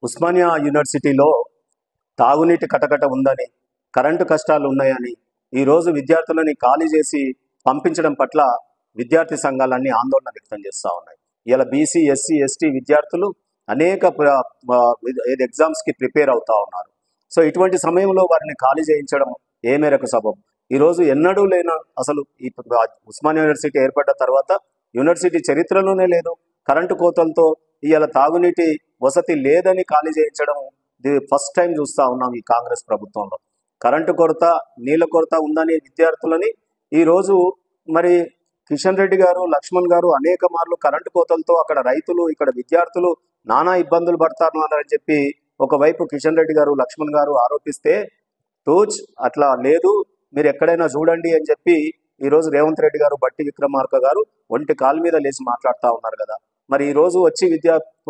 ఉస్మానియా యూనివర్సిటీలో తాగునీటి కటకట ఉందని, కరెంటు కష్టాలు ఉన్నాయని ఈరోజు విద్యార్థులని ఖాళీ చేసి పంపించడం పట్ల విద్యార్థి సంఘాలన్నీ ఆందోళన వ్యక్తం చేస్తూ ఉన్నాయి. ఇలా బీసీ, ఎస్సీ, ఎస్టీ విద్యార్థులు అనేక ఎగ్జామ్స్కి ప్రిపేర్ అవుతూ ఉన్నారు. సో ఇటువంటి సమయంలో వారిని ఖాళీ చేయించడం ఏ మేరకు సబబు? ఈరోజు ఎన్నడూ లేన అసలు ఈ ఉస్మానియా యూనివర్సిటీ ఏర్పడ్డ తర్వాత యూనివర్సిటీ చరిత్రలోనే లేదు కరెంటు కోతలతో ఇవాళ తాగునీటి వసతి లేదని ఖాళీ చేయించడం ఇది ఫస్ట్ టైం చూస్తూ ఉన్నాం ఈ కాంగ్రెస్ ప్రభుత్వంలో. కరెంటు కొరత, నీళ్ళ కొరత ఉందని విద్యార్థులని ఈరోజు మరి కిషన్ రెడ్డి గారు, లక్ష్మణ్ గారు అనేక మార్లు కరెంటు కోతలతో అక్కడ రైతులు, ఇక్కడ విద్యార్థులు నానా ఇబ్బందులు పడతారని చెప్పి ఒకవైపు కిషన్ రెడ్డి గారు, లక్ష్మణ్ గారు ఆరోపిస్తే తూచ్ అట్లా లేదు, మీరు ఎక్కడైనా చూడండి అని చెప్పి ఈరోజు రేవంత్ రెడ్డి గారు, బట్టి విక్రమార్క గారు ఒంటి కాలు మీద లేచి మాట్లాడుతూ ఉన్నారు కదా. మరి ఈరోజు వచ్చి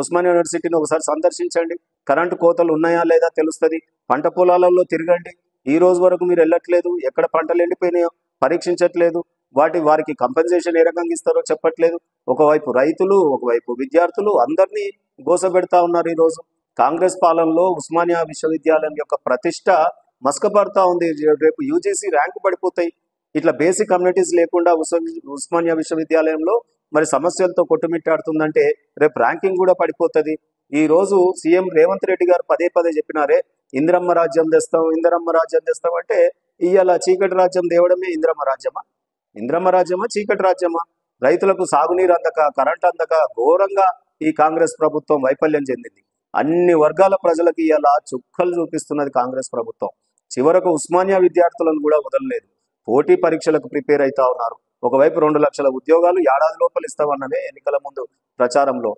ఉస్మానియా యూనివర్సిటీని ఒకసారి సందర్శించండి, కరెంటు కోతలు ఉన్నాయా లేదా తెలుస్తుంది. పంట పొలాలలో తిరగండి, ఈ రోజు వరకు మీరు వెళ్ళట్లేదు, ఎక్కడ పంటలు ఎండిపోయినాయో పరీక్షించట్లేదు, వారికి కంపెన్సేషన్ ఏ రకంగా ఇస్తారో చెప్పట్లేదు. ఒకవైపు రైతులు, ఒకవైపు విద్యార్థులు అందరినీ గోసపెడతా ఉన్నారు. ఈరోజు కాంగ్రెస్ పాలనలో ఉస్మానియా విశ్వవిద్యాలయం యొక్క ప్రతిష్ట మస్కపడతా ఉంది. రేపు యూజీసీ ర్యాంకు పడిపోతాయి. ఇట్లా బేసిక్ కమ్యూనిటీస్ లేకుండా ఉస్మానియా విశ్వవిద్యాలయంలో మరి సమస్యలతో కొట్టుమిట్టాడుతుందంటే రేపు ర్యాంకింగ్ కూడా పడిపోతుంది. ఈ రోజు సీఎం రేవంత్ రెడ్డి గారు పదే పదే చెప్పినారే ఇందిరమ్మ రాజ్యం తెస్తాం, ఇందిరమ్మ రాజ్యం తెస్తాం అంటే ఇవాళ చీకటి రాజ్యం తేవడమే ఇందిరమ్మ రాజ్యమా? ఇందిరమ్మ రాజ్యమా, చీకటి రాజ్యమా? రైతులకు సాగునీరు అందక, కరెంట్ అందక ఘోరంగా ఈ కాంగ్రెస్ ప్రభుత్వం వైఫల్యం చెందింది. అన్ని వర్గాల ప్రజలకు ఇవాళ చుక్కలు చూపిస్తున్నది కాంగ్రెస్ ప్రభుత్వం. చివరకు ఉస్మానియా విద్యార్థులను కూడా వదలలేదు. పోటీ పరీక్షలకు ప్రిపేర్ అవుతా ఉన్నారు. ఒకవైపు 2 లక్షల ఉద్యోగాలు ఏడాది లోపల ఇస్తామన్నదే ఎన్నికల ముందు ప్రచారంలో.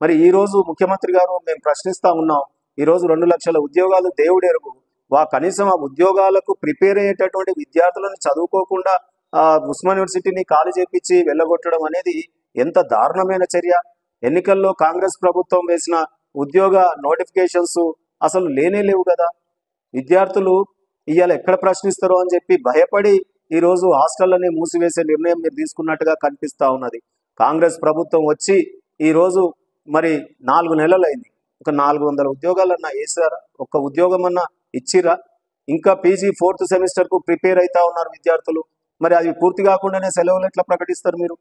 మరి ఈ రోజు ముఖ్యమంత్రి గారు మేము ప్రశ్నిస్తా ఉన్నాం, ఈరోజు 2 లక్షల ఉద్యోగాలు దేవుడెరుగు, కనీసం ఆ ఉద్యోగాలకు ప్రిపేర్ అయ్యేటటువంటి విద్యార్థులను చదువుకోకుండా ఉస్మానియా యూనివర్సిటీని ఖాళీ చేపించి వెళ్ళగొట్టడం అనేది ఎంత దారుణమైన చర్య. ఎన్నికల్లో కాంగ్రెస్ ప్రభుత్వం వేసిన ఉద్యోగ నోటిఫికేషన్స్ అసలు లేనే లేవు కదా. విద్యార్థులు ఇవాళ ఎక్కడ ప్రశ్నిస్తారో అని చెప్పి భయపడి ఈరోజు హాస్టళ్ళని మూసివేసే నిర్ణయం మీరు తీసుకున్నట్టుగా కనిపిస్తూ ఉన్నది. కాంగ్రెస్ ప్రభుత్వం వచ్చి ఈరోజు మరి 4 నెలలైంది. ఒక 400 ఉద్యోగాలన్నా వేసారా? ఒక్క ఉద్యోగం అన్నా ఇచ్చిరా? ఇంకా పీజీ 4th సెమిస్టర్కు ప్రిపేర్ అవుతా ఉన్నారు విద్యార్థులు. మరి అది పూర్తి కాకుండానే సెలవులు ఎట్లా ప్రకటిస్తారు మీరు?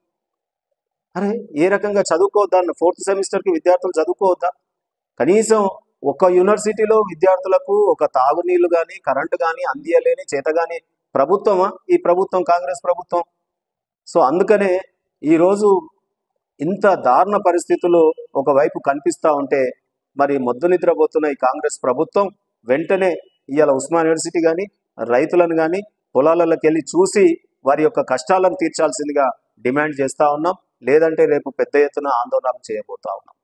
అరే ఏ రకంగా చదువుకోవద్దా? 4th సెమిస్టర్కి విద్యార్థులు చదువుకోవద్దా? కనీసం ఒక యూనివర్సిటీలో విద్యార్థులకు ఒక తాగునీళ్లు కానీ, కరెంటు కానీ అందియలేని చేతగాని ప్రభుత్వమా ఈ ప్రభుత్వం, కాంగ్రెస్ ప్రభుత్వం? సో అందుకనే ఈరోజు ఇంత దారుణ పరిస్థితులు ఒకవైపు కనిపిస్తూ ఉంటే మరి మొద్దు నిద్రపోతున్న ఈ కాంగ్రెస్ ప్రభుత్వం వెంటనే ఇవాళ ఉస్మానియా యూనివర్సిటీ కానీ, రైతులను కానీ పొలాలలోకి వెళ్ళి చూసి వారి యొక్క కష్టాలను తీర్చాల్సిందిగా డిమాండ్ చేస్తూ ఉన్నాం. లేదంటే రేపు పెద్ద ఎత్తున ఆందోళన చేయబోతా ఉన్నాం.